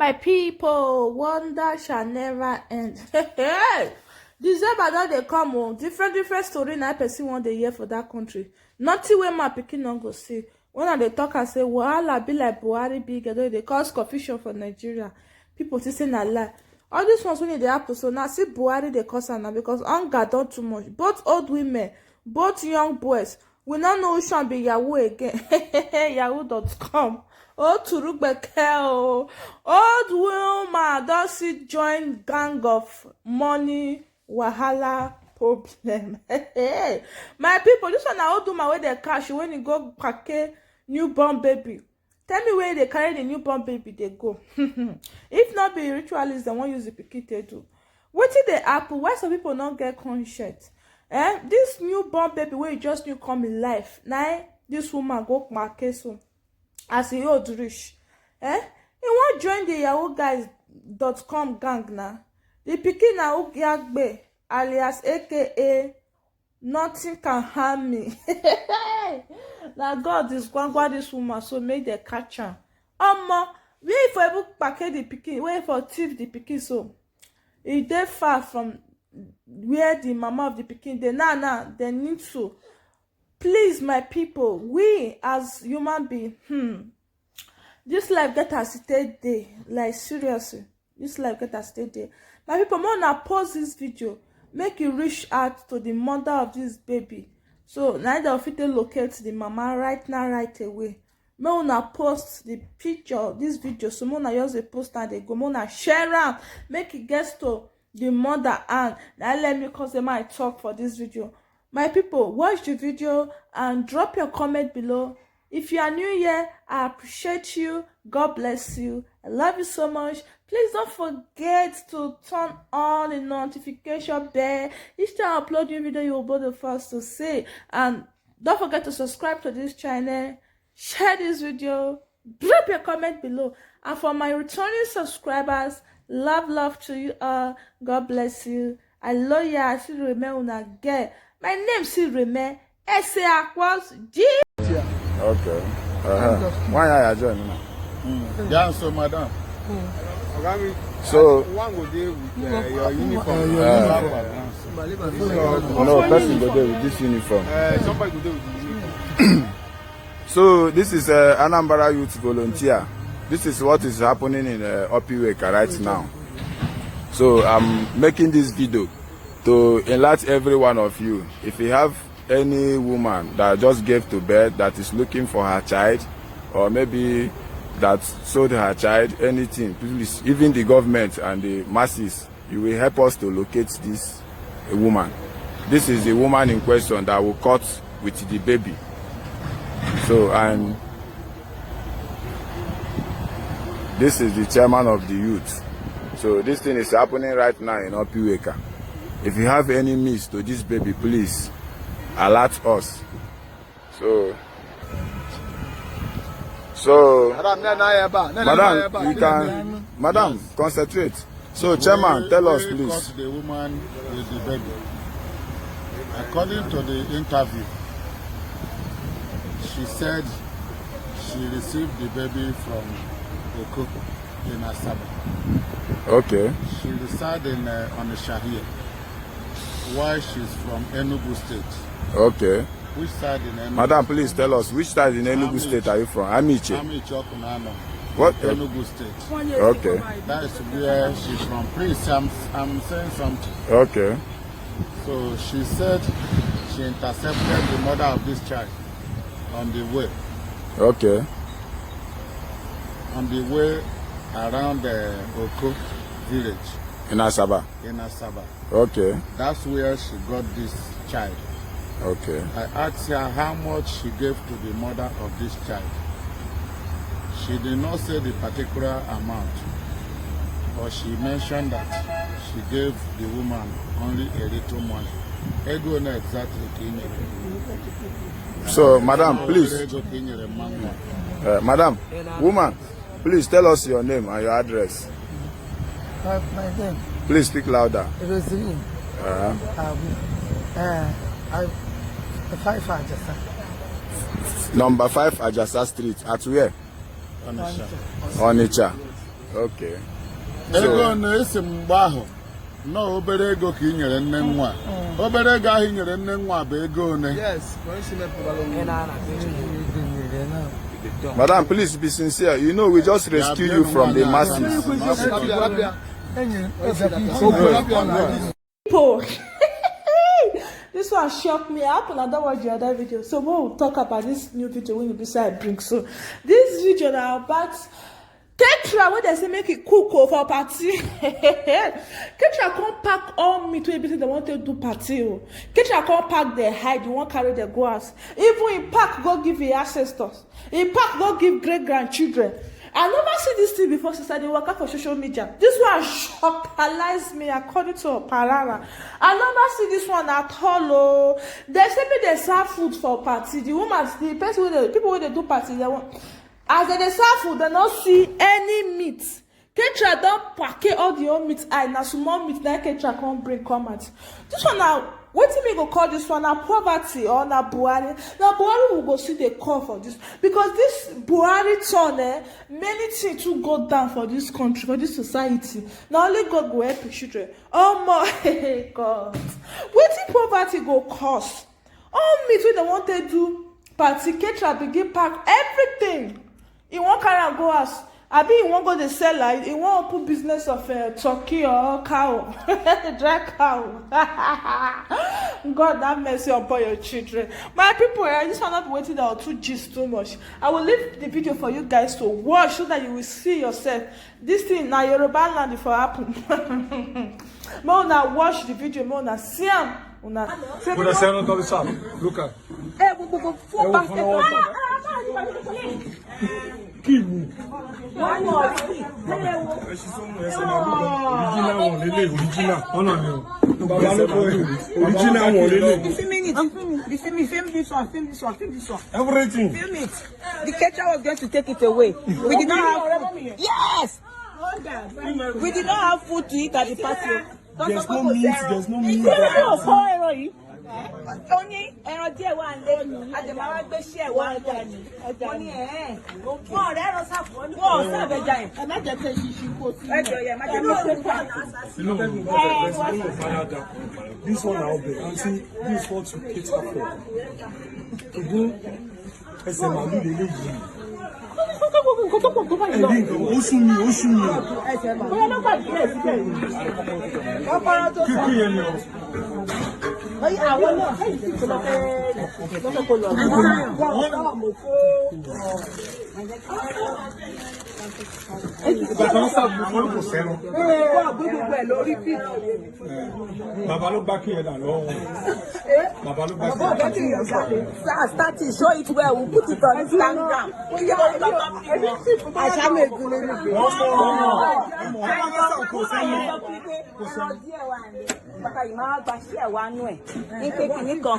My people, wonder shall never end. December don dey come on. Different story na person wan dey hear for that country. Nothing wey my pikin no go see. When I dey talk, I say wahala be like Buhari big ghetto, dey cause confusion for Nigeria. People think say na lie. All these ones wey dey happen so now see Buhari dey cause am now because hunger don too much. Both old women, both young boys. We no know which one be Yahoo again. Yahoo.com. Oh, Turugbeke, oh. Old woman don see join gang of money wahala problem. My people, this one na old woman wey dey catch when you go kpake newborn baby. Tell me where they carry the newborn baby they go. If not be ritualist, they won't use the pikin to do. Wetin dey happen? Why some people not get conscience? This newborn baby wey just new come in life, now this woman go kpake so as he old reach. He won't join the yahooguys.com gang now. The pikin na Ugyagbe alias aka nothing can harm me. Now God is gwangwa this woman so make they catch her. Where for able packet the pikin, where for thief the pikin so e dey far from where the mama of the pikin dey. Now they need to please my people, we as human being, this life get as it dey, like seriously this life get as it dey. My people, more na pause this video make you reach out to the mother of this baby so now they'll fit locate the mama right now right away. Make una post the picture this video so more na just a post and they go more na share am make it gets to the mother and now let me cause them I talk for this video. My people, watch the video and drop your comment below. If you are new here, I appreciate you. God bless you. I love you so much. Please don't forget to turn on the notification bell. Each time I upload new video, you will be the first to see. And don't forget to subscribe to this channel. Share this video. Drop your comment below. And for my returning subscribers, love to you all. God bless you. I love you. I still remember when I get. My name still remain S.A. Aquas G. Okay. Why are you joining now? Yeah, so madam. So one go there with your uniform. No, person go there with this uniform. Somebody go there with the uniform. So this is Anambra Youth Volunteer. This is what is happening in Opiweka right now. So I'm making this video to enlighten every one of you. If you have any woman that just gave to birth that is looking for her child, or maybe that sold her child, anything, please, even the government and the masses, you will help us to locate this woman. This is the woman in question that will cut with the baby. So, and this is the chairman of the youth. So this thing is happening right now in Opiweka. If you have any miss to this baby, please alert us. So madam, you can, madam, concentrate. So chairman, tell us please. Caught the woman with the baby. According to the interview, she said she received the baby from Oko in Asaba. Okay. She resides in Onitsha here, while she's from Enugu State. Okay. Which side in Enugu? Madam, please tell us, which side in Enugu State are you from? Amiche. Amiche Okunano. What? Enugu State. Okay. That is where she's from. Please, I'm saying something. Okay. So she said she intercepted the mother of this child on the way. Okay. On the way around the Oko village. In Asaba. In Asaba. Okay. That's where she got this child. Okay. I asked her how much she gave to the mother of this child. She did not say the particular amount, but she mentioned that she gave the woman only a little money. I don't know exactly. So, madam, please. Madam, woman, please tell us your name and your address. My name. Please speak louder. Rosaline. 5 Ajasa. Number 5 Ajasa Street. At where? Onitsha. Onitsha. Okay. Ego na-esi mgbe ahụ na obere ego ka ị nyere nne nwa. Obere ego ahụ ị nyere nne nwa bụ ego one. Yes, Madam, please be sincere. You know, we just rescue you from the masses. People. This one shocked me. I happen I don't watch the other video. So we'll talk about this new video when you decide bring. So this video now about Ketra where they say make it cook for party. Ketra can't pack all meat to everything they want to do party. Ketra can't pack their hide, you won't carry their go out. Even in pack go give your ancestors. In pack go give great grandchildren. I never see this thing before since I did work out for social media. This one shockalized me according to Parara. I never see this one at all. Oh. They say me they serve food for party. The woman, the person with the people when they do party, they want as they serve food, they don't see any meat. Ketra don't pack all the old meat. I na small meat that Ketra can't bring come out. This one now. What do you go call this one? Na poverty or na Buhari? Now Buhari will go see the call for this because this Buhari turn, many things to go down for this country, for this society. Now only God go help the children. Oh my God! What if poverty go cost? All meat when they want to do party, Ketra begin pack everything. He won't carry and go as. I be he won't go the seller. He won't open business of turkey or cow, dry cow. God have mercy upon your children. My people, I just want not waiting there to gist too much. I will leave the video for you guys to watch so that you will see yourself. This thing now Yoruba land for happen. More now watch the video, more now see him. Look at. Original everything. Film it. The catcher was going to take it away. We did not have. Yes. We did not have food to eat at the party. There's no meat. There's no meat. Only ẹran díẹ̀ wà nílé àjẹmáwá gbé sí ẹ̀ wá ọjà ni wọ́n ní wọ́n ọ̀rẹ́ ẹ̀rọ sáfù wọ́n sáfẹ̀jà ẹ̀. ẹ má jẹ́ pé ṣíṣí kò sí. ẹ jọ yẹ má jẹ́ pé this one out there and see this is what you cater for. Ṣùgbọ́n ẹsẹ̀ màálù lè lè yí. Ẹ̀rí nǹkan ó sún mi. bóyá ló gbàgbé ẹ̀ síbẹ̀ yìí. Kíkú yẹn ni ọ. Àwọn náà ẹ̀yìn tí kò lọ́fẹ́ kò lọ. Ìgbà tó ń sábà fún kò fẹ́ràn. Gbogbo ẹ̀ lórí bí. Bàbá ló gbá kí ẹ dà lọ́wọ́. Bàbá ló gbá kí ẹ dà lọ́wọ́. Start it, show it well, we'll put it on Instagram. Àṣà mi ègún lórí ìgbé. Wọ́n sọ ọ̀rọ̀ kò sẹ́yìn. Ẹ̀rọ díẹ̀ wà ní. Bàtà yìí máa gba sí ẹ̀wà nú ẹ̀. Ní pé kìíní kan.